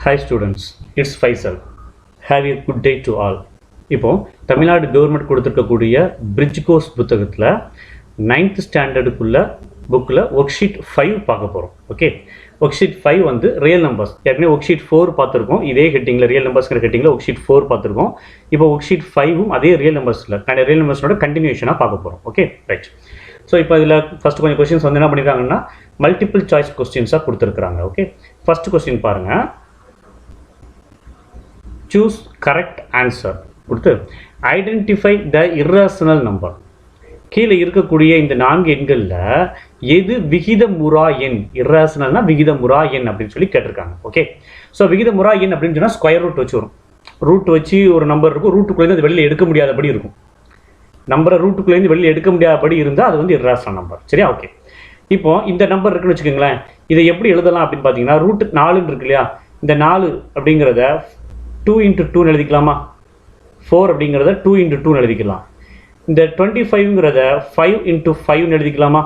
Hi students, it's Faisal. Have a good day to all. இப்போ Tamil Nadu government கொடுத்துருக்கக்கூடிய bridge course புத்தகத்தில் 9th ஸ்டாண்டர்டுக்குள்ள புக்கில் work sheet 5 பார்க்க போகிறோம். ஓகே, ஒர்க் ஷீட் 5 வந்து ரியல் நம்பர்ஸ். ஏற்கனவே ஒர்க் ஷீட் 4 பார்த்துருக்கோம். இதே ஹெட்டிங்கில் ரியல் நம்பர்ஸ்ங்கிற ஹெட்டிங்கில் ஒர்க் ஷீட் 4 பார்த்துருக்கோம். இப்போ ஒர்க் ஷீட் 5ம் அதே ரியல் நம்பர்ஸோட கண்டினியூஷனாக பார்க்க போகிறோம். Okay, right. ஸோ இப்போ இதில் ஃபஸ்ட்டு கொஞ்சம் கொஸ்டின்ஸ் வந்து என்ன பண்ணியிருக்காங்கன்னா மல்டிபிள் சாய்ஸ் கொஸ்டின்ஸாக கொடுத்துருக்குறாங்க. ஓகே, ஃபஸ்ட்டு கொஸ்டின் பாருங்கள். சூஸ் கரெக்ட் ஆன்சர் கொடுத்து ஐடென்டிஃபை த இர்ரேஷனல் நம்பர். கீழே இருக்கக்கூடிய இந்த 4 எண்களில் எது விகிதமுறா எண்? இர்ரேஷனல்னா விகிதமுறா எண் அப்படின்னு சொல்லி கேட்டிருக்காங்க. ஓகே, ஸோ விகிதமுறா எண் அப்படின்னு சொன்னால் ஸ்கொயர் ரூட் வச்சு வரும். ரூட் வச்சு ஒரு நம்பர் இருக்கும், ரூட்டுக்குள்ளேருந்து அது வெளியில் எடுக்க முடியாதபடி இருக்கும். நம்பரை ரூட்டுக்குள்ளேருந்து வெளியில் எடுக்க முடியாதபடி இருந்தால் அது வந்து இர்ரேஷனல் நம்பர். சரியா? ஓகே, இப்போ இந்த நம்பர் இருக்குன்னு வச்சுக்கோங்களேன். இதை எப்படி எழுதலாம் அப்படின்னு பார்த்தீங்கன்னா ரூட் 4 இருக்கு இல்லையா, இந்த 4 அப்படிங்கிறத 2 × 2 எழுதிக்கலாமா? 4 அப்படிங்கிறத 2 × 2 எழுதிக்கலாம். இந்த 25ங்கிறத 5 × 5 எழுதிக்கலாமா?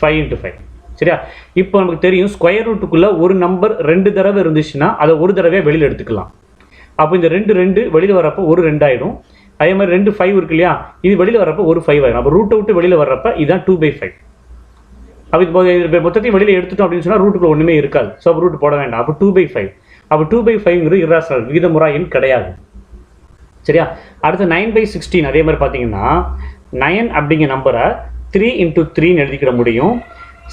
5 × 5. சரியா? இப்போ நமக்கு தெரியும் ஸ்கொயர் ரூட்டுக்குள்ளே ஒரு நம்பர் 2 தடவை இருந்துச்சுன்னா அதை ஒரு தடவையாக வெளியில் எடுத்துக்கலாம். அப்போ இந்த 2 வெளியில் வரப்போ ஒரு 2 ஆகிடும். அதே மாதிரி 2 5 இருக்கு இல்லையா, இது வெளியில் வரப்போ ஒரு 5 ஆகிடும். அப்போ ரூட்டை விட்டு வெளியில் வர்றப்ப இதுதான் 2/5. அப்போ இப்போ மொத்தத்தையும் வெளியில் எடுத்துட்டோம் அப்படின்னு சொன்னால் ரூட்டுக்குள்ள ஒன்றுமே இருக்காது. ஸோ அப்போ ரூட் போட வேண்டாம். அப்போ 2/5. அப்போ 2/5ங்கிறது இர்ரேஷனல் விகிதமுறா எண் கிடையாது. சரியா? அடுத்து 9/16. அதே மாதிரி பார்த்தீங்கன்னா 9 அப்படிங்கிற நம்பரை 3 × 3 எழுதிக்கிட முடியும்.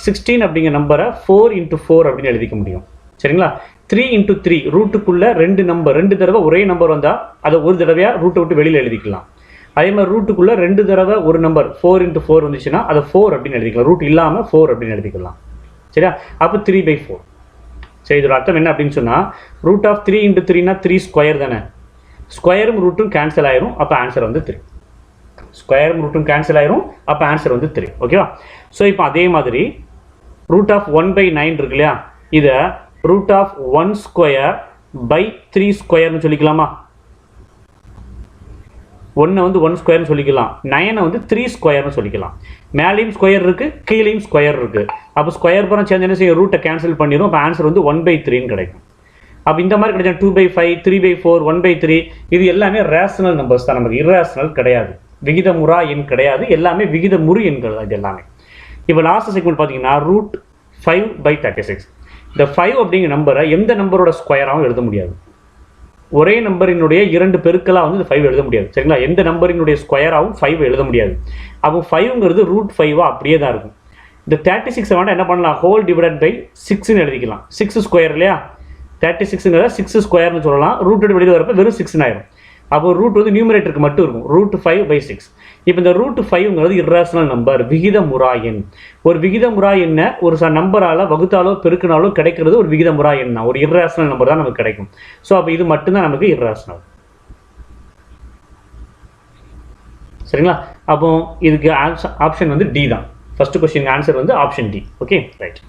16 அப்படிங்கிற நம்பரை 4 × 4 அப்படின்னு எழுதிக்க முடியும். சரிங்களா? 3 × 3 ரூட்டுக்குள்ளே 2 தடவை ஒரே நம்பர் வந்தால் அதை ஒரு தடவையாக ரூட்டை விட்டு வெளியில் எழுதிக்கலாம். அதே மாதிரி ரூட்டுக்குள்ளே 2 தடவை ஒரு நம்பர் 4 × 4 வந்துச்சுன்னா அதை 4 அப்படின்னு எழுதிக்கலாம். ரூட் இல்லாமல் 4 அப்படின்னு எழுதிக்கலாம். சரியா? அப்போ 3/4. சரி, இதோட அர்த்தம் என்ன அப்படின்னு சொன்னால் ரூட் ஆஃப் 3 × 3னா 3 ஸ்கொயர் தானே. ஸ்கொயரும் ரூட்டும் கேன்சல் ஆயிரும். அப்போ ஆன்சர் வந்து 3. ஸ்கொயரும் ரூட்டும் கேன்சல் ஆயிரும். அப்போ ஆன்சர் வந்து 3. ஓகேவா? ஸோ இப்போ அதே மாதிரி ரூட் ஆஃப் 1/9 இருக்கு இல்லையா, இதை ரூட் ஆஃப் 1² 3 ஸ்கொயர்னு சொல்லிக்கலாமா? 1 வந்து 1 ஸ்கொயர்னு சொல்லிக்கலாம். 9 வந்து 3 ஸ்கொயர்னு சொல்லிக்கலாம். மேலேயும் ஸ்கொயர் இருக்குது, கீழேயும் ஸ்கொயர் இருக்குது. அப்போ ஸ்கொயர் புறம் சேர்ந்து என்ன செய்யும்? ரூட்டை கேன்சல் பண்ணிடும். அப்போ ஆன்சர் வந்து 1/3ன்னு கிடைக்கும். அப்போ இந்த மாதிரி கிடைச்சா 2/5, 3/4, 1/3 இது எல்லாமே ரேஷனல் நம்பர்ஸ் தான். நமக்கு இர்ரேஷனல் கிடையாது, விகிதமுறா எண் கிடையாது. எல்லாமே விகிதமுறு எண்கள் அது எல்லாமே. இப்போ லாஸ்ட் செக்மெண்ட் பார்த்தீங்கன்னா ரூட் 5/36. இந்த 5 அப்படிங்கிற நம்பரை எந்த நம்பரோட ஸ்கொயராகவும் எழுத முடியாது. ஒரே நம்பரினுடைய 2 பெருக்கலாக வந்து இந்த 5 எழுத முடியாது. சரிங்களா? எந்த நம்பரினுடைய ஸ்கொயராகவும் 5 எழுத முடியாது. அப்போ 5ங்கிறது ரூட் 5 அப்படியே தான் இருக்கும். இந்த 36 வேண்டாம் என்ன பண்ணலாம்? ஹோல் டிவைடட் பை 6ன்னு எழுதிக்கலாம். 6 ஸ்கொயர் இல்லையா, 36ங்கிறத 6 ஸ்கொயர்னு சொல்லலாம். ரூட் வெளியில் வரப்போ வெறும் 6 ஆயிரும். அப்போ ரூட் வந்து நியூமரேட்டருக்கு மட்டும் இருக்கும். ரூட் 5/6. இப்போ இந்த ரூட் 5ங்கிறது இர்ரேஷனல் நம்பர், விகிதமுறா எண். ஒரு விகிதமுறா எண்ணை ஒரு நம்பரால் வகுத்தாலோ பெருக்கினாலோ கிடைக்கிறது ஒரு விகிதமுறா எண் தான். ஒரு இர்ரேஷனல் நம்பர் தான் நமக்கு கிடைக்கும். ஸோ அப்போ இது மட்டும்தான் நமக்கு இர்ரேஷனல். சரிங்களா? அப்போ இதுக்கு ஆப்ஷன் வந்து டி தான். ஃபர்ஸ்ட் கொஸ்டின் ஆன்சர் வந்து option D. Okay, right.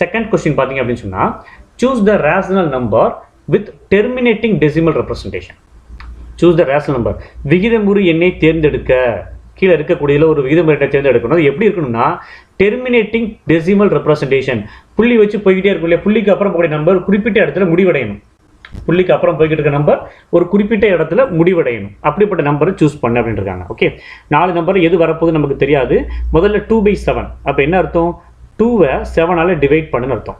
Second question பார்த்தீங்க அப்படின்னு சொன்னால் choose the rational number with terminating decimal representation. Choose the rational number. விகிதமுறு எண்ணை தேர்ந்தெடுக்க. கீழே இருக்கக்கூடியதில் ஒரு விகிதமுறை தேர்ந்தெடுக்கணும். அது எப்படி இருக்கணும்னா டெர்மினேட்டிங் டெசிமல் ரெப்ரசன்டேஷன். புள்ளி வச்சு போய்கிட்டே இருக்கும் இல்லையா, புள்ளிக்கு அப்புறம் போகிற நம்பர் குறிப்பிட்ட இடத்துல முடிவடையணும். புள்ளிக்கு அப்புறம் போய்கிட்டு இருக்க நம்பர் ஒரு குறிப்பிட்ட இடத்துல முடிவடையணும். அப்படிப்பட்ட நம்பரை சூஸ் பண்ண அப்படின்னு இருக்காங்க. ஓகே, 4 நம்பர் எது வரப்போகுது நமக்கு தெரியாது. முதல்ல 2/7. அப்போ என்ன அர்த்தம்? 2வை 7ஆல் டிவைட் பண்ணுன்னு அர்த்தம்.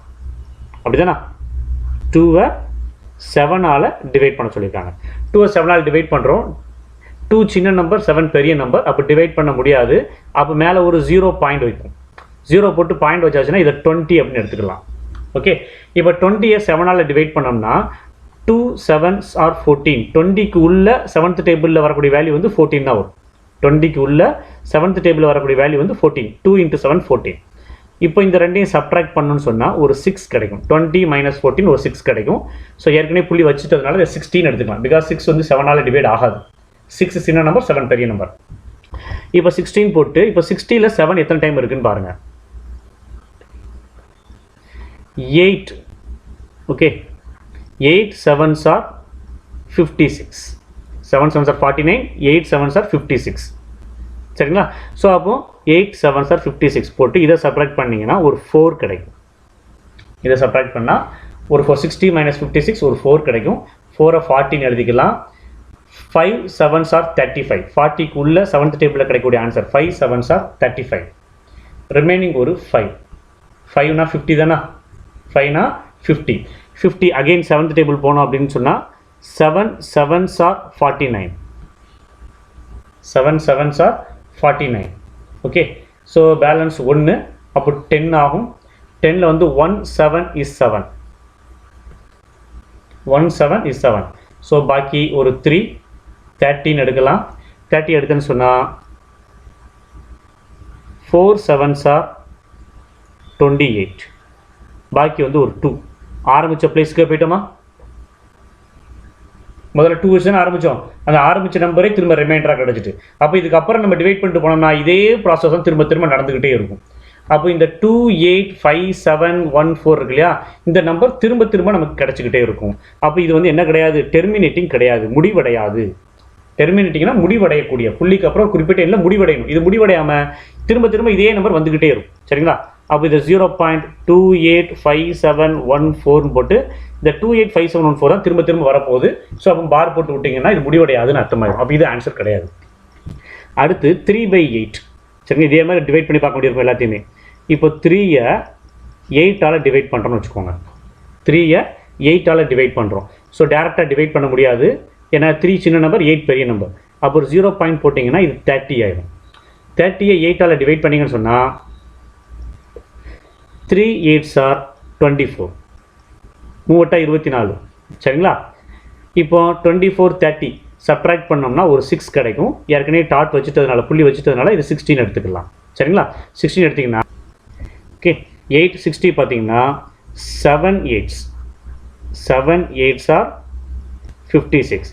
அப்படிதானா? 2வை 7ஆல் டிவைட் பண்ண சொல்லியிருக்காங்க. 2வை 7ஆல் டிவைட் பண்ணுறோம். 2 சின்ன நம்பர், 7 பெரிய நம்பர். அப்போ டிவைட் பண்ண முடியாது. அப்போ மேலே ஒரு 0 பாயிண்ட் வைக்கும். 0 போட்டு பாயிண்ட் வச்சாச்சுன்னா இதை 20 அப்படின்னு எடுத்துக்கலாம். ஓகே, இப்போ 20யை 7ஆல் டிவைட் பண்ணோம்னா 2 7s are 14. 20க்கு உள்ள 7th டேபிளில் வரக்கூடிய வேல்யூ வந்து 14 தான் வரும். 20க்கு உள்ள 7th டேபிளில் வரக்கூடிய வேல்யூ வந்து 14. 2 × 7 14. இப்போ இந்த ரெண்டையும் சப்ட்ராக்ட் பண்ணணும்னு சொன்னால் ஒரு 6 கிடைக்கும். 20 - 14 ஒரு 6 கிடைக்கும். ஸோ ஏற்கனவே புள்ளி வச்சுட்டதுனால இதை 16 எடுத்துக்கலாம். பிகாஸ் 6 வந்து 7ஆல் டிவைட் ஆகாது. 6 சின்ன நம்பர், 7 பெரிய நம்பர். இப்போ 16 போட்டு இப்போ 60ல் 7 எத்தனை டைம் இருக்குன்னு பாருங்க. 8. Okay, 8 7s are 56. 7 7s are 49. 8 7s are 56. சரிங்களா? ஸோ அப்போ 8 7s are 56 போட்டு இதை சப்ராக்ட் பண்ணிங்கன்னா ஒரு 4 கிடைக்கும். இதை சப்ராக்ட் பண்ணால் ஒரு 60 minus 56 ஒரு 4 கிடைக்கும். 4 14 எழுதிக்கலாம். 5 7s are 35. 40க்கு உள்ள 7th டேபிளில் கிடைக்கக்கூடிய ஆன்சர் 5 7s are 35. ரிமைனிங் ஒரு 5. 5னா 50 தானா? 5னா 50. 50 அகெயின் 7th டேபிள் போனோம் அப்படின்னு சொன்னால் 7 7s are 49. 7 7s are 49. Okay, so balance 1, அப்போ 10 ஆகும். 10ல் வந்து 1 7 is 7. 1 7 is 7. ஸோ பாக்கி ஒரு 3 13 எடுக்கலாம். 30 எடுத்துன்னு சொன்னால் 4 7s are 28. பாக்கி வந்து ஒரு 2. ஆரம்பித்த பிளேஸ்க்கு போயிட்டோமா? முதல்ல 2 வச்சு தான் ஆரம்பித்தோம். அந்த ஆரம்பித்த நம்பரே திரும்ப ரிமைண்டராக கிடச்சிட்டு, அப்போ இதுக்கப்புறம் நம்ம டிவைட் பண்ணிட்டு போனோம்னா இதே ப்ராசஸ் தான் திரும்ப திரும்ப நடந்துக்கிட்டே இருக்கும். அப்போ இந்த 2 8 5 7 1 4 இருக்கு இல்லையா, இந்த நம்பர் திரும்ப திரும்ப நமக்கு கிடச்சிக்கிட்டே இருக்கும். அப்போ இது வந்து என்ன கிடையாது, டெர்மினேட்டிங் கிடையாது, முடிவடையாது. டெர்மினேட்டிங்னா முடிவடையக்கூடிய, புள்ளிக்கு அப்புறம் குறிப்பிட்ட எண்ணில் முடிவடையணும். இது முடிவடையாமல் திரும்ப திரும்ப இதே நம்பர் வந்துக்கிட்டே இருக்கும். சரிங்களா? அப்போ இது 0.285714 போட்டு இந்த 285714 தான் திரும்ப திரும்ப வரப்போகுது. ஸோ அப்போ பார் போட்டு விட்டிங்கன்னா இது முடிவடையாதுன்னு அர்த்தமாயிடும். அப்போ இது ஆன்சர் கிடையாது. அடுத்து 3/8. சரிங்க, இதே மாதிரி டிவைட் பண்ணி பார்க்க முடியும் எல்லாத்தையுமே. இப்போ 3யை 8ஆல் டிவைட் பண்ணுறோன்னு வச்சுக்கோங்க. 3யை 8ஆல் டிவைட் பண்ணுறோம். ஸோ டேரெக்டாக டிவைட் பண்ண முடியாது, ஏன்னா 3 சின்ன நம்பர், 8 பெரிய நம்பர். அப்போ ஒரு 0 பாயிண்ட் போட்டிங்கன்னா இது 30 ஆகிடும். 30யை 8ஆல் டிவைட் பண்ணிங்கன்னு சொன்னால் 3 8s are 24. 24. சரிங்களா? இப்போ 24 30 சப்ட்ராக்ட் பண்ணோம்னா ஒரு 6 கிடைக்கும். ஏற்கனவே டாட் வச்சுட்டதுனால, புள்ளி வச்சுட்டதுனால இது 16 எடுத்துக்கலாம். சரிங்களா? 16 எடுத்திங்கன்னா ஓகே, 8 60 பார்த்தீங்கன்னா 7 8s. 7 8s are 56.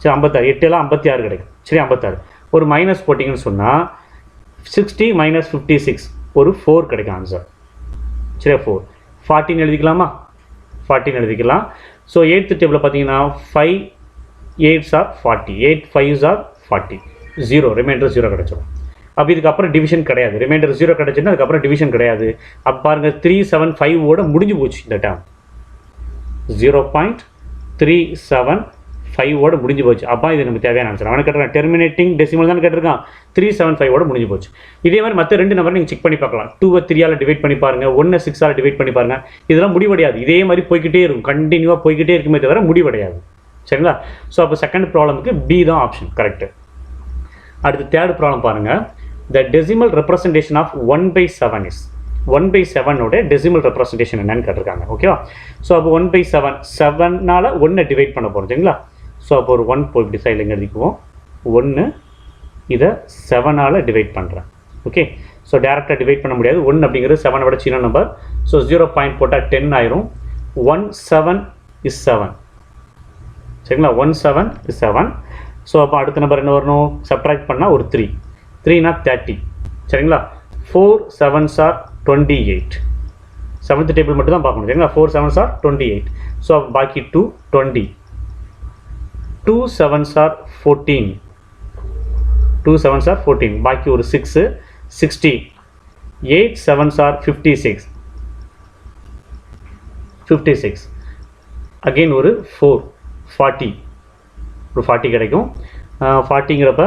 சரி, 56. 8 எல்லாம் 56 கிடைக்கும். சரி, 56. ஒரு மைனஸ் போட்டிங்கன்னு சொன்னால் 60 minus 56 ஒரு 4 கிடைக்கும் ஆன்சர். சரி, 4. 14 எழுதிக்கலாமா? 14 எழுதிக்கலாம். ஸோ 8th டேபிளில் பார்த்தீங்கன்னா 5 8s are 40. 8 5s are 40. 0 reminder 0 கிடைச்சிடும். அப்போ இதுக்கப்புறம் டிவிஷன் கிடையாது. ரிமைண்டர் 0 கிடைச்சுன்னா அதுக்கப்புறம் டிவிஷன் கிடையாது. அப்போ பாருங்கள் 375ஓட முடிஞ்சு போச்சு இந்த டேம். 0.375ஓட முடிஞ்சு போச்சு. அப்போ இது நமக்கு தேவையான ஆன்சர். அவனை கேட்டிருக்கான் டெர்மினேட்டிங் டெசிமல் தான் கேட்டிருக்கான். 375ஓட முடிஞ்சு போச்சு. இதே மாதிரி மற்ற 2 நம்பர் நீங்கள் செக் பண்ணி பார்க்கலாம். 2வை 3ஆல் டிவைட் பண்ணி பாருங்கள், 1னை 6ஆல் டிவைட் பண்ணி பாருங்கள். இதெல்லாம் முடிவடையாது. இதே மாதிரி போய்கிட்டே இருக்கும், கண்டினியூவாக போய்கிட்டே இருக்குமே தவிர முடிவடையாது. சரிங்களா? ஸோ அப்போ செகண்ட் ப்ராப்ளமுக்கு பி தான் ஆப்ஷன் கரெக்டு. அடுத்து தேர்ட் ப்ராப்ளம் பாருங்கள். The decimal representation of 1/7 is 1/7ஓட டெசிமல் ரெப்ரசன்டேஷன் என்னன்னு கேட்டிருக்காங்க. ஓகேவா? ஸோ அப்போ 1/7 7னால் 1 டிவைட் பண்ண போகிறோம். சரிங்களா? ஸோ அப்போ ஒரு 1 போய் இப்படி சைடில் எழுதிக்குவோம். 1 இதை 7ஆல் டிவைட் பண்ணுறேன். ஓகே, ஸோ டேரெக்டாக டிவைட் பண்ண முடியாது. 1 அப்படிங்கிறது 7 விட சின்ன நம்பர். ஸோ 0 பாயிண்ட் போட்டால் 10 ஆயிரும். 1 7 is 7. சரிங்களா? 1 7 is 7. ஸோ அப்போ அடுத்த நம்பர் என்ன வரணும், சப்ட்ராக்ட் பண்ணால் ஒரு 3. 3னா 30. சரிங்களா? 4 7s are 28. 7th டேபிள் மட்டும் தான் பார்க்கணும். சரிங்களா? 4 7s are 28. ஸோ பாக்கி 2 20. 2 7s are 14. 2 7s are 14. பாக்கி ஒரு 6 60. 8 7s are 56. 56. அகெயின் ஒரு 4 40. ஒரு 40 கிடைக்கும். 40ங்கிறப்ப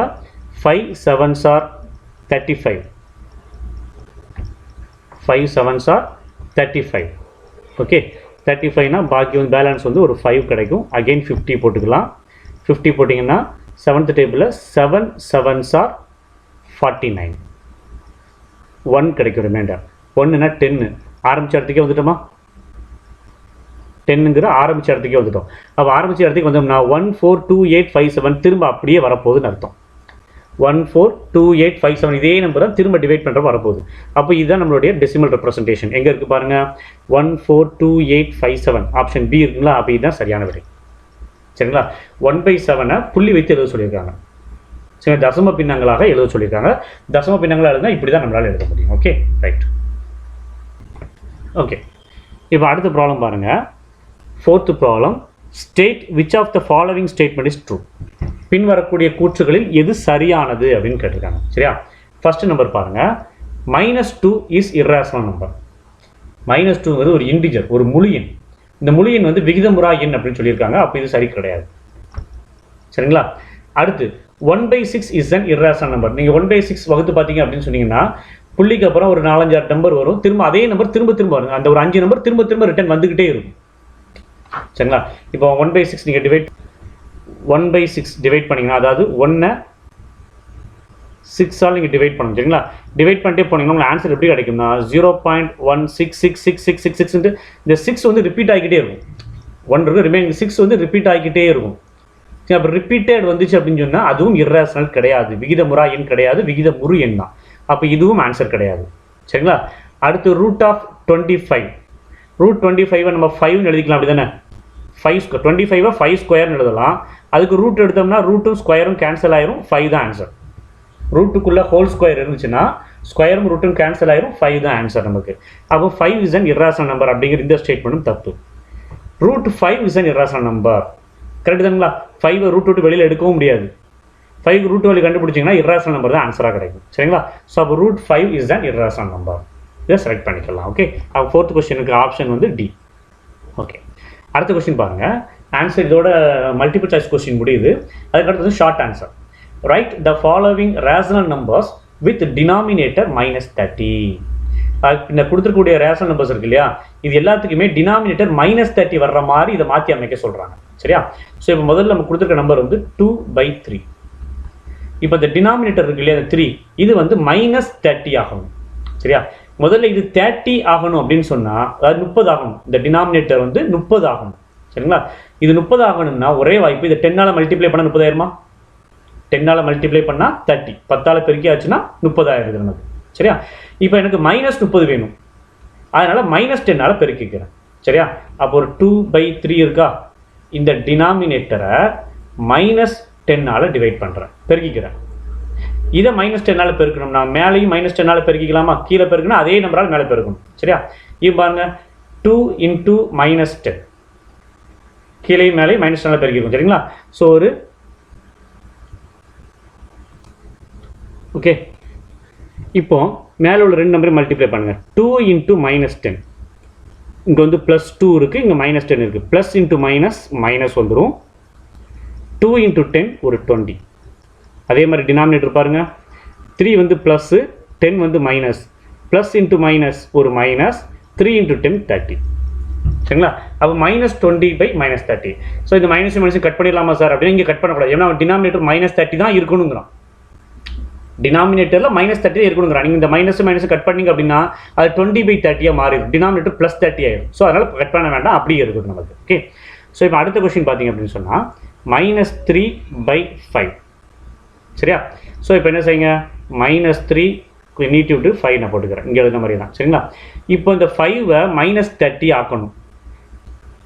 5 7s are 35. 5 7s are 35. Okay, 35னா பாக்கி வந்து பேலன்ஸ் வந்து ஒரு 5 கிடைக்கும். அகெயின் 50 போட்டுக்கலாம். 50 போட்டிங்கன்னா 7th டேபிளில் 7 7s are 49. 1 கிடைக்கும் ரிமைண்டர். 1னா 10. ஆரம்பித்த இடத்துக்கே வந்துட்டோமா? 10ங்கிற ஆரம்பித்த இடத்துக்கே வந்துட்டோம். அப்போ ஆரம்பித்த இடத்துக்கு வந்தோம்னா 1 4 2 8 5 7 திரும்ப அப்படியே வரப்போகுதுன்னு அர்த்தம். 1 4 2 8 5 7 இதே நம்பர் தான் திரும்ப டிவைட் பண்ணுற வரப்போகுது. அப்போ இதுதான் நம்மளுடைய டெசிமல் ரெப்ரசன்டேஷன். எங்கே இருக்குது பாருங்கள், 1 4 2 8 5 7 ஆப்ஷன் பி இருக்குங்களா? அப்போ இதுதான் சரியான விடை. சரிங்களா? 1/7 புள்ளி வைத்து எழுத சொல்லியிருக்காங்க. சரி, தசம பின்னங்களாக எழுத சொல்லியிருக்காங்க. தசம பின்னங்களாக எழுதுனா இப்படி தான் நம்மளால் எழுத முடியும். Okay, right. ஓகே, இப்போ அடுத்த ப்ராப்ளம் பாருங்கள். 4th problem. State which of the following statement is true. பின்வரக்கூடிய கூற்றுகளில் எது சரியானது அப்படின்னு கேட்டிருக்காங்க. சரியா? ஃபர்ஸ்ட் நம்பர் பாருங்கள். -2 இஸ் இர்ரேஷனல் நம்பர். -2 ஒரு இன்டிஜர், ஒரு முழு எண். இந்த முழு எண் வந்து விகிதமுறா எண் அப்படின்னு சொல்லியிருக்காங்க. அப்போ இது சரி கிடையாது. சரிங்களா? அடுத்து 1/6 இஸ் அன் இர்ரேஷனல் நம்பர். நீங்கள் 1/6 வகுத்து பார்த்தீங்க அப்படின்னு சொன்னீங்கன்னா புள்ளிக்கு அப்புறம் ஒரு 4-5 நம்பர் வரும். திரும்ப அதே நம்பர் திரும்ப வரும். அந்த ஒரு 5 நம்பர் திரும்ப ரிட்டர்ன் வந்துக்கிட்டே இருக்கும். சரிங்களா? இப்போ 1/6 நீங்கள் 1/6 டிவைட் பண்ணிங்கன்னா, அதாவது 1 6ஆல் நீங்கள் டிவைட் பண்ணணும். சரிங்களா? டிவைட் பண்ணிட்டே போனீங்கன்னா உங்களுக்கு ஆன்சர் எப்படி கிடைக்கும்னா 0.166666 இந்த 6 வந்து ரிப்பீட் ஆகிக்கிட்டே இருக்கும். 1 இருக்கு, ரிமைனிங் 6 வந்து ரிப்பீட் ஆகிக்கிட்டே இருக்கும். சரி, அப்போ ரிப்பீட்டட் வந்துச்சு அப்படின்னு சொன்னால் அதுவும் இர்ரேஷனல் கிடையாது, விகிதமுறா எண் கிடையாது, விகிதமுறு எண் தான். அப்போ இதுவும் ஆன்சர் கிடையாது. சரிங்களா? அடுத்து √25. √25 நம்ம 5ன்னு எழுதிக்கலாம், அப்படி தானே? 25 5 ஸ்கொயர்னு எழுதலாம். அதுக்கு ரூட் எடுத்தோம்னா ரூட்டும் ஸ்கொயரும் கேன்சல் ஆயிரும், 5 தான் ஆன்சர். ரூட்டுக்குள்ளே ஹோல் ஸ்கொயர் இருந்துச்சுன்னா ஸ்கொயரும் ரூட்டும் கேன்சல் ஆயிரும், 5 தான் ஆன்சர் நமக்கு. அப்போ 5 இஸ் அன் இர்ரேஷனல் நம்பர் அப்படிங்கிற இந்த ஸ்டேட்மெண்ட்டும் தப்பு. √5 is an irrational number. Correct தானுங்களா? 5 ரூட் விட்டு வெளியில் எடுக்கவும் முடியாது. 5 ரூட் வேல்யூ கண்டுபிடிச்சிங்கன்னா இர்ரேஷனல் நம்பர் தான் ஆன்சராக கிடைக்கும். சரிங்களா? ஸோ அப்போ √5 இஸ் அன் இர்ரேஷனல் நம்பர். இதை செலக்ட் பண்ணிக்கலாம். ஓகே, அப்போ 4th கொஸ்டினுக்கு ஆப்ஷன் வந்து டி. ஓகே, அடுத்த கொஸ்டின் பாருங்கள். ஆன்சர் இதோட மல்டிபிள் சாய்ஸ் கொஸ்டின் முடியுது. அதுக்கடுத்தது short answer. Write the following rational numbers with denominator -30. இந்த கொடுத்துருக்கூடிய ரேஷனல் நம்பர்ஸ் இருக்கு இல்லையா, இது எல்லாத்துக்குமே டினாமினேட்டர் -30 வர்ற மாதிரி இதை மாற்றி அமைக்க சொல்கிறாங்க. சரியா? ஸோ இப்போ முதல்ல நம்ம கொடுத்துருக்க நம்பர் வந்து 2/3. இப்போ இந்த டினாமினேட்டர் இருக்கு இல்லையா, 3, இது வந்து -30 ஆகணும். சரியா? முதல்ல இது 30 ஆகணும் அப்படின்னு சொன்னால், அதாவது 30 ஆகணும். இந்த டினாமினேட்டர் வந்து 30 ஆகணும். சரிங்களா? இது 30 ஆகணும்னா ஒரே வாய்ப்பு, இதை 10ஆல் மல்டிப்ளை பண்ணால் 30 ஆயிருமா? 10ஆல் மல்டிப்ளை பண்ணால் 30, 10ஆல் பெருக்கி ஆச்சுன்னா 30 ஆயிருது நமக்கு. சரியா? இப்போ எனக்கு -30 வேணும், அதனால் -10ஆல் பெருக்கிக்கிறேன். சரியா? அப்போ ஒரு 2/3 இருக்கா, இந்த டினாமினேட்டரை -10ஆல் டிவைட் பண்ணுறேன், பெருக்கிக்கிறேன். இதை -10ஆல் பெருக்கணும்னா மேலேயும் -10ஆல் பெருக்கிக்கலாமா? கீழே பெருக்கணும், அதே நம்பரால் மேலே பெருக்கணும். சரியா? இப்போ பாருங்க, 2 × -10, கீழேயும் மேலேயும் -10ஆல் பெருக்கிக்கும். சரிங்களா? ஸோ ஒரு ஓகே, இப்போ மேலே உள்ள 2 நம்பரையும் மல்டிப்ளை பண்ணுங்கள். 2 × -10, இங்கே வந்து +2 இருக்குது, இங்கே -10 இருக்குது. ப்ளஸ் இன்ட்டு மைனஸ் வந்துடும். 2 × 10 ஒரு 20. அதே மாதிரி டினாமினேட்டர் பாருங்கள், 3 வந்து ப்ளஸ்ஸு, 10 வந்து மைனஸ். ப்ளஸ் இன்ட்டு மைனஸ் ஒரு மைனஸ், 3 × 10 30. சரிங்களா? அப்போ -20/-30. ஸோ இந்த மைனஸ் கட் பண்ணிடலாமா சார் அப்படின்னு இங்கே கட் பண்ணக்கூடாது. ஏன்னா டினாமினேட்டர் -30 தான் இருக்கணுங்கிறான். டினாமினேட்டரில் -30 இருக்கணுங்கிறான். நீங்கள் இந்த மைனஸ் கட் பண்ணிங்க அப்படின்னா அது 20/30 மாறிடும். டினாமினேட்டர் +30 ஆயிடும். ஸோ அதனால் கட் பண்ண வேண்டாம், அப்படியே இருக்குது நமக்கு. ஓகே, ஸோ இப்போ அடுத்த கொஸ்டின் பார்த்தீங்க அப்படின்னு சொன்னால் -3/5. சரியா? ஸோ இப்போ என்ன செய்யுங்க, -3 நீட்டி விட்டு 5 நான் போட்டுக்கிறேன், இங்கே எழுதுன மாதிரி தான். சரிங்களா? இப்போ இந்த 5ஐ -30 ஆக்கணும்.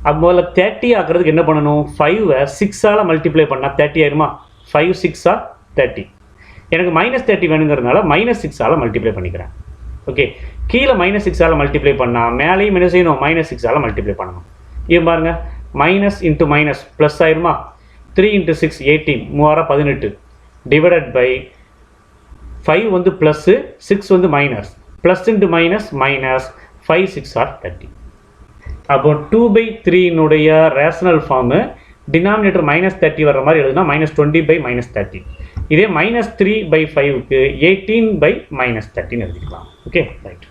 அப்போ முதல்ல 30 ஆக்கிறதுக்கு என்ன பண்ணணும், 5ஐ 6ஆல் மல்டிப்ளை பண்ணால் 30 ஆயிருமா? 5 6 30. எனக்கு -30 வேணுங்கிறதுனால -6ஆல் மல்டிப்ளை பண்ணிக்கிறேன். ஓகே, கீழே -6ஆல் மல்டிப்ளை பண்ணால் மேலேயும் என்ன செய்யணும், -6ஆல் மல்டிப்ளை பண்ணணும். இது பாருங்க, மைனஸ் இன்ட்டு மைனஸ் ப்ளஸ் ஆயிருமா? 3 × 6 18, 3 18 டிவைடட் பை 5 வந்து ப்ளஸ்ஸு, 6 வந்து minus. Plus into minus minus, 5 6 30. அப்போ 2/3னுடைய ரேஷனல் ஃபார்மு டினாமினேட்டர் -30 வர்ற மாதிரி எழுதுனா -20/-30. இதே -3/5க்கு 18/-30 எழுதிக்கலாம். Okay, right.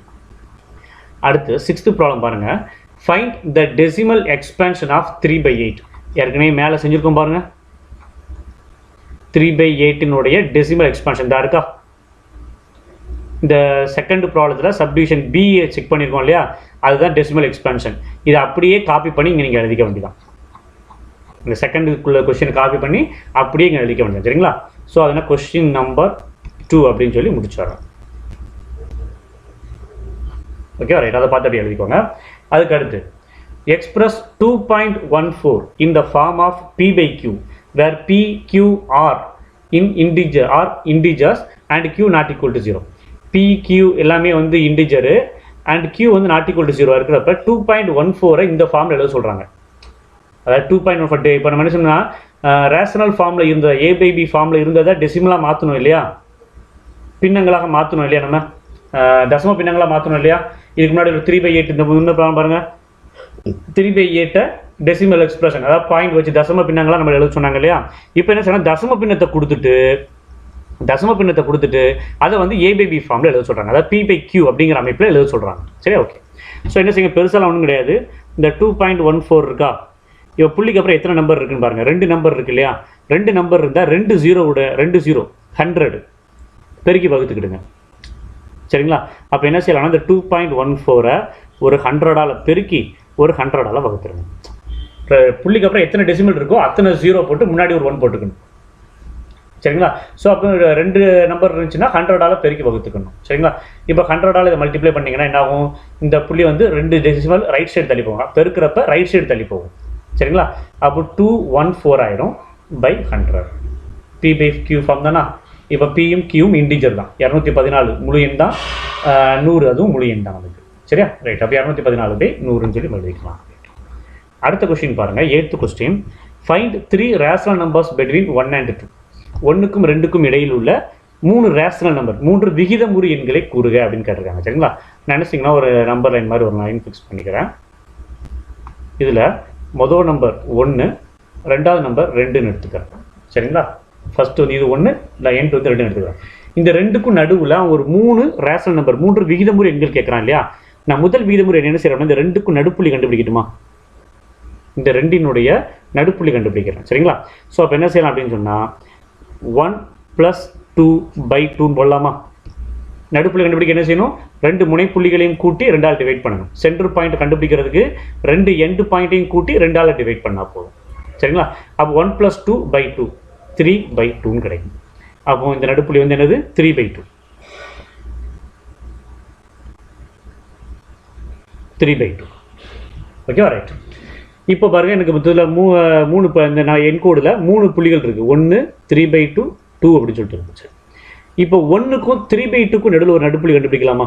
அடுத்து 6th ப்ராப்ளம் பாருங்கள். Find the decimal expansion of 3/8. ஏற்கனவே மேலே செஞ்சுருக்கோம் பாருங்கள். 3/8னுடைய டெசிமல் எக்ஸ்பேன்ஷன் தான் இருக்கா. இந்த செகண்ட் ப்ராப்ளத்தில் சப்டிவிஷன் பி செக் பண்ணியிருக்கோம் இல்லையா, அதுதான் டெசிமல் எக்ஸ்பேன்ஷன். இதை அப்படியே காப்பி பண்ணி இங்கே நீங்கள் எழுதிக்க வேண்டியதான். இந்த செகண்டுக்குள்ள கொஸ்டினை காப்பி பண்ணி அப்படியே இங்கே எழுதிக்க வேண்டியது. சரிங்களா? ஸோ அதனால் கொஸ்டின் நம்பர் 2 அப்படின்னு சொல்லி முடிச்சிடறோம். Okay, right. அதை பார்த்து அப்படியே எழுதிக்கோங்க. அதுக்கு அடுத்து express 2.14 in the form of p/q where p, q are in integers and q not equal to 0. p, q எல்லாமே வந்து இன்டிஜரு அண்ட் q வந்து நாட் ஈக்குவல் டு 0 இருக்கிறப்ப 2.14 இந்த ஃபார்மில் எழுத சொல்கிறாங்க. அதாவது 2.14 இப்போ நம்ம என்ன சொன்னால் ரேஷனல் ஃபார்மில் இருந்த a/b ஃபார்மில் இருந்ததை டெசிமலாக மாற்றணும் இல்லையா, பின்னங்களாக மாற்றணும் இல்லையா நம்ம. தசம பின்னங்களாக மாற்றணும் இல்லையா? இதுக்கு முன்னாடி ஒரு 3/8 இந்த முன்ன ப்ராப்ளம் பாருங்கள். 3/8 டெசிமல் எக்ஸ்பிரஷன், அதாவது பாயிண்ட் வச்சு தசம பின்னங்களாக நம்ம எழுத சொன்னாங்க இல்லையா? இப்போ என்ன செய்யணும், தசம பின்னத்தை கொடுத்துட்டு அதை வந்து A/B ஃபார்மில் எழுத சொல்கிறாங்க. அதாவது P/Q அப்படிங்கிற அமைப்பில் எழுத சொல்கிறாங்க. சரி, ஓகே. ஸோ என்ன செய்யுங்க, பெருசாலாம் ஒன்றும் கிடையாது. இந்த 2.14 இருக்கா, இப்போ புள்ளிக்கு அப்புறம் எத்தனை நம்பர் இருக்குன்னு பாருங்கள். 2 நம்பர் இருக்கு இல்லையா? 2 நம்பர் இருந்தால் 2 0 100 பெருக்கி வகுத்துக்கிடுங்க. சரிங்களா? அப்போ என்ன செய்யலாம்னா இந்த 2.14 ஒரு 100ஆல் பெருக்கி ஒரு 100ஆல் வகுத்துருங்க. புள்ளிக்கு அப்புறம் எத்தனை டெசிமல் இருக்கோ அத்தனை 0 போட்டு முன்னாடி ஒரு 1 போட்டுக்கணும். சரிங்களா? ஸோ அப்போ 2 நம்பர் இருந்துச்சுன்னா 100ஆல் பெருக்கி வகுத்துக்கணும். சரிங்களா? இப்போ 100ஆல் இதை மல்டிப்ளை பண்ணிங்கன்னா என்ன ஆகும், இந்த புள்ளி வந்து 2 டெசிமல் ரைட் சைடு தள்ளி போகும், பெருக்கிறப்ப ரைட் சைடு தள்ளி போகும். சரிங்களா? அப்போ 214 ஆயிரும் பை 100. P/Q ஃபார்ம் தானா? இப்போ பியும் கியூவும் இன்டிஜர் தான். 214 முழு எண் தான், 100 அதுவும் முழு எண் தான் நமக்கு. சரியா? ரைட். அப்போ 214/100ன்னு சொல்லி எழுதிக்கலாம். அடுத்த கொஸ்டின் பாருங்கள், 8th question. Find 3 rational numbers between 1 and 2. 1க்கும் 2க்கும் இடையில் உள்ள 3 ரேஷனல் நம்பர், 3 விகிதமுறு எண்களை கூறுக அப்படின்னு கேட்டிருக்காங்க. சரிங்களா? நான் என்ன செய்யணும், ஒரு நம்பர் லைன் மாதிரி ஒரு லைன் ஃபிக்ஸ் பண்ணிக்கிறேன். இதில் முதல் நம்பர் 1, ரெண்டாவது நம்பர் 2ன்னு எடுத்துக்கிறேன். சரிங்களா? ஃபஸ்ட்டு வந்து இது 1, எண்ட் வந்து 2ன்னு எடுத்துக்கிறேன். இந்த 2க்கும் நடுவில் ஒரு 3 ரேஷனல் நம்பர், 3 விகிதமுறை எண்கள் கேட்குறான் இல்லையா? நான் முதல் விகிதமுறை என்ன செய்கிறேன், இந்த 2க்கும் நடுப்புள்ளி கண்டுபிடிக்கட்டுமா? இந்த 2னுடைய நடுப்புள்ளி கண்டுபிடிக்கிறேன். சரிங்களா? ஸோ அப்போ என்ன செய்யலாம் அப்படின்னு சொன்னால் 1 + 2/2 போடலாமா? நடுப்புள்ளி கண்டுபிடிக்க என்ன செய்யணும், 2 முனைப்புள்ளிகளையும் கூட்டி 2ஆல் டிவைட் பண்ணணும். சென்டர் பாயிண்ட் கண்டுபிடிக்கிறதுக்கு 2 எண்டு பாயிண்ட்டையும் கூட்டி 2ஆல் டிவைட் பண்ணால் போதும். சரிங்களா? அப்போ 1 + 2/2 3/2ன்னு கிடைக்கும். அப்போ இந்த நடுப்புள்ளி வந்து என்னது, 3/2. 3/2. ஓகேவா? ரைட். இப்போ பாருங்கள், எனக்கு இதில் 3 இந்த நான் என் கோடில் 3 புள்ளிகள் இருக்குது. 1 3/2 2 அப்படின்னு சொல்லிட்டு இருந்துச்சு. இப்போ 1க்கும் 3/2க்கும் நடுவில் ஒரு நடுப்புள்ளி கண்டுபிடிக்கலாமா?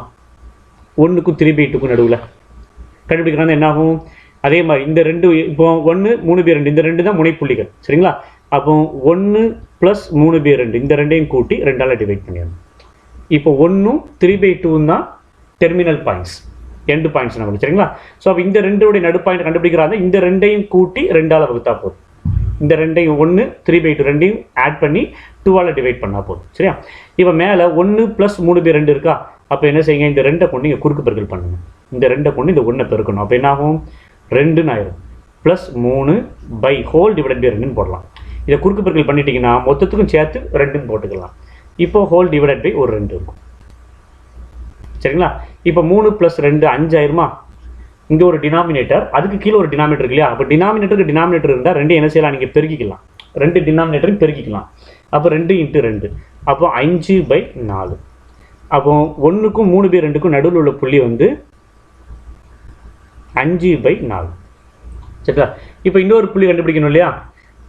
1க்கும் 3/2க்கும் நடுவில் கண்டுபிடிக்கிறாங்க என்ன ஆகும், அதே மாதிரி இந்த 2 இப்போ 1 3/2 இந்த 2 தான் முனைப்புள்ளிகள். சரிங்களா? அப்போ 1 + 3/2 இந்த 2ஐயும் கூட்டி 2ஆல் டிவைட் பண்ணிடணும். இப்போ 1ம் 3/2 தான் டெர்மினல் பாயிண்ட்ஸ், எண்டு பாயிண்ட்ஸ் நமக்கு. சரிங்களா? ஸோ அப்போ இந்த 2உடைய நடு பாயிண்ட் கண்டுபிடிக்கிறாங்க, இந்த 2ஐயும் கூட்டி 2ஆல் வகுத்தா போதும். இந்த 2ஐயும் 1 3/2 2ஐயும் ஆட் பண்ணி 2ஆல் டிவைட் பண்ணால் போதும். சரியா? இப்போ மேலே 1 + 3/2 இருக்கா? அப்போ என்ன செய்யுங்க, இந்த 2ஐ கொண்டு இங்கே குறுக்கு பெருக்கல் பண்ணுங்கள். இந்த 2ஐ கொண்டு இந்த 1 பெருக்கணும். அப்போ என்ன ஆகும், 2ன்னு ஆயிரும். +3/2 போடலாம். இதை குறுக்கு பெருக்கல் பண்ணிட்டீங்கன்னா மொத்தத்துக்கும் சேர்த்து 2ன்னு போட்டுக்கலாம். இப்போ /2 ஒரு 2 இருக்கும். சரிங்களா? இப்போ 3 + 2 5 ஆயிருமா? இங்கே ஒரு டினாமினேட்டர், அதுக்கு கீழே ஒரு டினாமினேட்டர் இருக்கு இல்லையா? அப்போ டினாமினேட்டருக்கு டினாமினேட்டர் இருந்தால் 2 என்ன செய்யலாம், நீங்கள் பெருக்கிக்கலாம். 2 டினாமினேட்டரும் பெருக்கிக்கலாம். அப்போ 2 × 2 அப்போ 5/4. அப்போ 1க்கும் 3/2க்கும் நடுவில் உள்ள புள்ளி வந்து 5/4. சரிங்களா? இப்போ இன்னொரு புள்ளி கண்டுபிடிக்கணும் இல்லையா?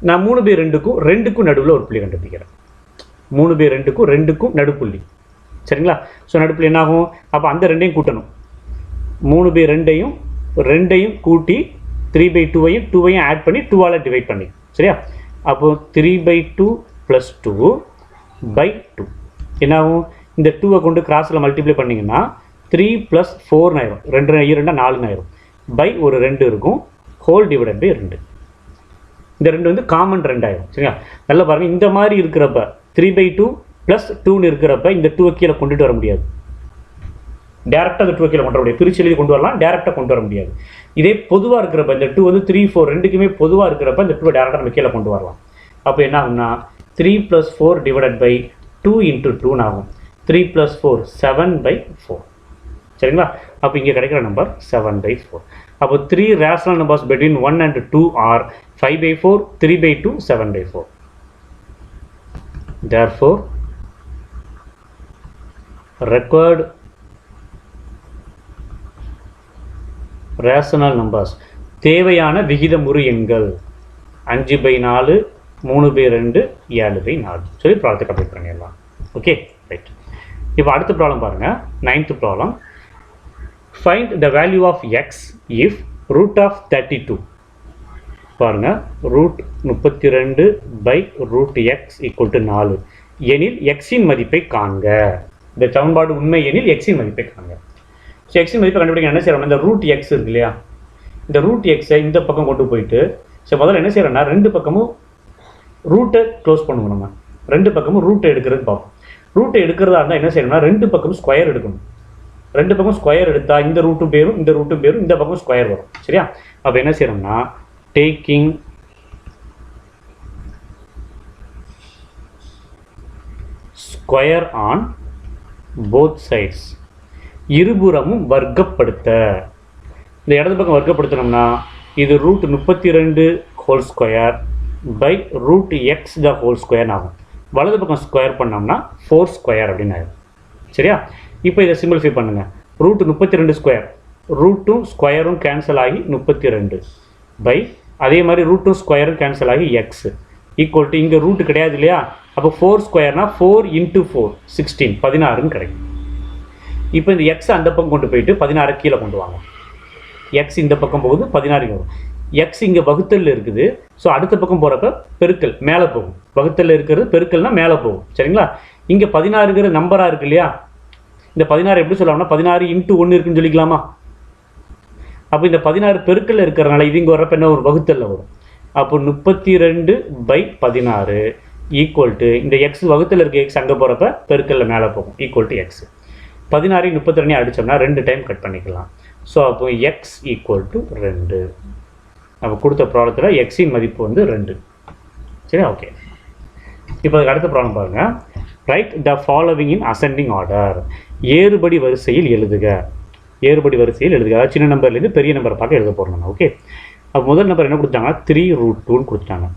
நான் 3/2க்கும் 2க்கும் நடுவில் ஒரு புள்ளி கண்டுபிடிக்கிறேன். 3/2க்கும் 2க்கும் நடுப்புள்ளி. சரிங்களா? ஸோ நடுப்புள்ளி என்ன ஆகும், அப்போ அந்த 2ஐயும் கூட்டணும். 3/2ஐயும் 2ஐயும் கூட்டி 3/2ஐயும் 2ஐயும் ஆட் பண்ணி 2ஆல் டிவைட் பண்ணி. சரியா? அப்போது 3/2 + 2/2 என்ன ஆகும், இந்த 2ஐ கொண்டு கிராஸில் மல்டிப்ளை பண்ணிங்கன்னா 3 + 4 ஆயிரும். 2 2 4 ஆயிரும். பை ஒரு 2 இருக்கும், /2. இந்த 2 வந்து காமன் 2 ஆயிரும். சரிங்களா? நல்லா பாருங்கள், இந்த மாதிரி இருக்கிறப்ப 3/2 + 2ன்னு இருக்கிறப்ப இந்த 2ஐ கீழே கொண்டுட்டு வர முடியாது. டேரெக்டாக அந்த 2 கீழே கொண்டு வர முடியாது. பிரிச்சு எழுதி கொண்டு வரலாம், டேரெக்டாக கொண்டு வர முடியாது. இதே பொதுவாக இருக்கிறப்ப இந்த 2 வந்து 3 4 ரெண்டுக்குமே பொதுவாக இருக்கிறப்ப இந்த 2 டேரெக்டாக நம்ம கீழே கொண்டு வரலாம். அப்போ என்ன ஆகும்னா 3 + 4 / 2 × 2 ஆகும். 3 + 4 7/4. சரிங்களா? அப்போ இங்கே கிடைக்கிற நம்பர் 7/4. அப்போ 3 rational numbers between 1 and 2 are 5/4 3/2 7/4. Therefore required rational numbers, தேவையான விகிதமுறு எண்கள் 5/4 3/2 7/4 சொல்லி ப்ராப்ளத்தை கம்ப்ளீட் பண்ணிடலாம். Okay, right. இப்போ அடுத்த ப்ராப்ளம் பாருங்கள், 9th problem. Find the value of x if √32 பாருங்கள், √32/√x = 4 எனில் எக்ஸின் மதிப்பை காண்க. இந்த சமன்பாடு உண்மை எனில் எக்ஸின் மதிப்பை காண்க. ஸோ எக்ஸின் மதிப்பை கண்டுபிடிக்க என்ன செய்யறோம், இந்த ரூட் எக்ஸ் இருக்கு இல்லையா, இந்த ரூட் எக்ஸை இந்த பக்கம் கொண்டு போயிட்டு ஸோ முதல்ல என்ன செய்யறோம்னா ரெண்டு பக்கமும் ரூட்டை க்ளோஸ் பண்ணுவோம். நம்ம ரெண்டு பக்கமும் ரூட்டை எடுக்கிறது பார்ப்போம். ரூட்டை எடுக்கிறதா இருந்தால் என்ன செய்யணும்னா ரெண்டு பக்கமும் ஸ்கொயர் எடுக்கணும். ரெண்டு பக்கம் ஸ்கொயர் எடுத்தால் இந்த ரூட்டும் பேரும் இந்த ரூட்டும் பேரும் இந்த பக்கம் ஸ்கொயர் வரும். சரியா? அப்போ என்ன செய்யணும்னா taking square on both sides, இருபுறமும் வர்க்கப்படுத்த. இந்த இடது பக்கம் வர்க்கப்படுத்தணும்னா இது root 32 whole square by root x the whole square ஆகும். வலது பக்கம் ஸ்கொயர் பண்ணோம்னா 4 ஸ்கொயர் அப்படின்னு ஆகும். சரியா? இப்போ இதை சிம்பிளிஃபை பண்ணுங்கள். ரூட் 32 ஸ்கொயர், ரூட்டும் ஸ்கொயரும் கேன்சல் ஆகி 32 பை அதே மாதிரி ரூட்டும் ஸ்கொயரும் கேன்சல் ஆகி எக்ஸ் ஈக்குவல் டு இங்கே ரூட்டு கிடையாது இல்லையா, அப்போ 4 ஸ்கொயர்னா 4 × 4 16 16ன்னு கிடைக்கும். இப்போ இந்த எக்ஸ் அந்த பக்கம் கொண்டு போயிட்டு 16 கீழே கொண்டு வாங்க. எக்ஸ் இந்த பக்கம் போகுது 16 வரும். எக்ஸ் இங்கே வகுத்தல் இருக்குது. ஸோ அடுத்த பக்கம் போகிறப்ப பெருக்கல் மேலே போகும். வகுத்தல் இருக்கிறது பெருக்கல்னா மேலே போகும். சரிங்களா? இங்கே 16ங்கிற நம்பராக இருக்கு இல்லையா, இந்த 16 எப்படி சொல்லலாம்னா 16 × 1 இருக்குன்னு சொல்லிக்கலாமா? அப்போ இந்த 16 பெருக்கல்ல இருக்கிறனால இது இங்கே வரப்போ என்ன ஒரு வகுத்தல்ல வரும். அப்போ 32/16 ஈக்குவல் டு இந்த எக்ஸ் வகுத்தல் இருக்க எக்ஸ் அங்கே போகிறப்ப பெருக்கல்ல மேலே போகும் equal to X. 16 32 அடித்தோம்னா 2 time cut பண்ணிக்கலாம். ஸோ அப்போ எக்ஸ் ஈக்குவல் டு 2. நம்ம கொடுத்த ப்ராப்ளத்தில் எக்ஸின் மதிப்பு வந்து 2. சரி, ஓகே. இப்போ அதுக்கு அடுத்த ப்ராப்ளம் பாருங்கள். Write the following in ascending order. ஏறுபடி வரிசையில் எழுதுக. ஏறுபடி வரிசையில் எழுதுக. அதாவது சின்ன நம்பர்லேருந்து பெரிய நம்பரை பார்க்க எழுத போகிறோம். ஓகே. அப்போ முதல் நம்பர் என்ன கொடுத்தாங்க, 3√2ன்னு கொடுத்துட்டாங்க.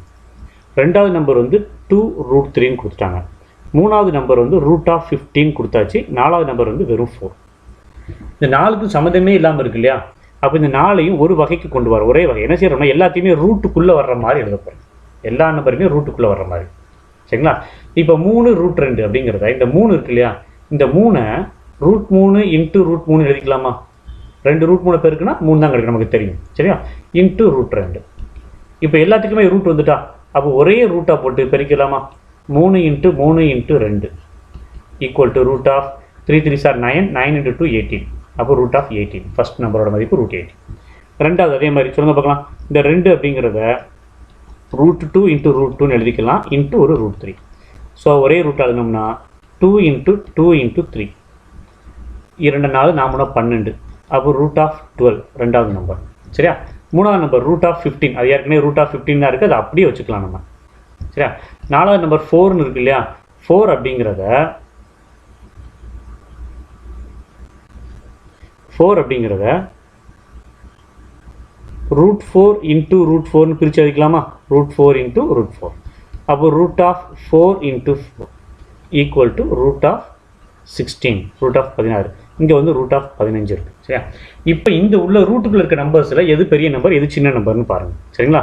ரெண்டாவது நம்பர் வந்து 2√3ன்னு கொடுத்துட்டாங்க. மூணாவது நம்பர் வந்து √15 கொடுத்தாச்சு. நாலாவது நம்பர் வந்து வெறும் 4. இந்த 4க்கும் சம்மந்தமே இல்லாமல் இருக்கு இல்லையா, அப்போ இந்த 4ஐயும் ஒரு வகைக்கு கொண்டு வர ஒரே வகை என்ன செய்யறோம்னா எல்லாத்தையுமே ரூட்டுக்குள்ளே வர்ற மாதிரி எழுத போகிறேன். எல்லா நம்பருமே ரூட்டுக்குள்ளே வர்ற மாதிரி. சரிங்களா? இப்போ 3√2 அப்படிங்கிறத இந்த 3 இருக்கு இல்லையா, இந்த 3ஐ √3 × √3 எழுதிக்கலாமா? 2 √3 பேருக்குன்னா 3 தான் கிடைக்கும், நமக்கு தெரியும். சரியா? × √2. இப்போ எல்லாத்துக்குமே ரூட் வந்துட்டா அப்போ ஒரே ரூட்டாக போட்டு பெருக்கலாமா? 3 × 3 × 2 equal to root of 3 3s are 9 9 × 2 18. அப்போ ரூட் ஆஃப் 18. ஃபர்ஸ்ட் நம்பரோட மதிப்பு √18. ரெண்டாவது அதே மாதிரி சொல்லுங்க பார்க்கலாம். இந்த 2 அப்படிங்கிறத √2 × √2ன்னு எழுதிக்கலாம் இன்ட்டு ஒரு √3. ஸோ ஒரே ரூட் எழுதணும்னா 2 × 2 × 3 2 4 4 12. அப்போ ரூட் ஆஃப் 12 ரெண்டாவது நம்பர். சரியா? மூணாவது நம்பர் ரூட் ஆஃப் 15. அது ஏற்கனவே ரூட் ஆஃப் 15 தான் இருக்குது, அதை அப்படியே வச்சுக்கலாம் நம்ம. சரியா? நாலாவது நம்பர் 4ன்னு இருக்கு இல்லையா, 4 அப்படிங்கிறத √4 × √4ன்னு பிரித்து எழுதிக்கலாமா? √4 × √4. அப்போ root of 4 × 4 equal to root of 16. Root of 16. இங்கே வந்து ரூட் ஆஃப் 15 இருக்குது. சரியா? இப்போ இந்த உள்ள ரூட்டுக்குள்ள இருக்க நம்பர்ஸில் எது பெரிய நம்பர் எது சின்ன நம்பர்னு பாருங்கள். சரிங்களா?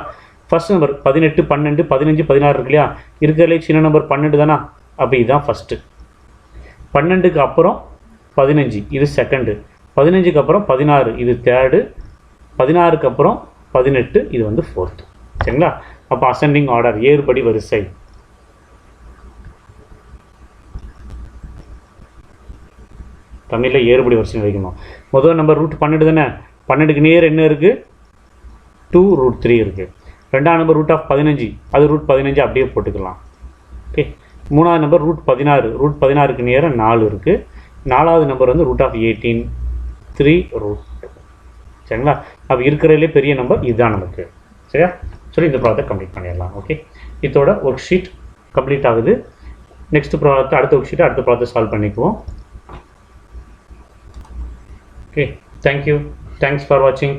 ஃபர்ஸ்ட் நம்பர் 18 12 15 16 இருக்கு இல்லையா, இருக்கிறதுலே சின்ன நம்பர் 12 தானா? அப்போ இதுதான் ஃபஸ்ட்டு. 12க்கு அப்புறம் 15 இது செகண்டு. 15க்கு அப்புறம் 16 இது தேர்டு. 16க்கு அப்புறம் 18 இது வந்து ஃபோர்த்து. சரிங்களா? அப்போ அசெண்டிங் ஆர்டர் ஏறுபடி வரிசை. தமிழில் ஏறுபடி வரிசை வைக்கணும். முதல் நம்பர் ரூட் 12 தானே, 12க்கு நேர் என்ன இருக்குது, 2√3 இருக்குது. ரெண்டாவது நம்பர் ரூட் ஆஃப் 15, அது ரூட் 15 அப்படியே போட்டுக்கலாம். ஓகே. மூணாவது நம்பர் ரூட் 16, ரூட் 16க்கு நேராக 4 இருக்குது. நாலாவது நம்பர் வந்து ரூட் ஆஃப் 18 3√2. சரிங்களா? அப்போ இருக்கிறதுலே பெரிய நம்பர் இதுதான் நமக்கு. சரியா? சொல்லி இந்த ப்ராஜெக்ட் கம்ப்ளீட் பண்ணிடலாம். ஓகே. இதோட ஒர்க் ஷீட் கம்ப்ளீட் ஆகுது. நெக்ஸ்ட் ப்ராஜெக்ட் அடுத்த ஒர்க் ஷீட்டை அடுத்த ப்ராஜெக்ட் சால்வ் பண்ணிக்குவோம். Okay, thank you. Thanks for watching.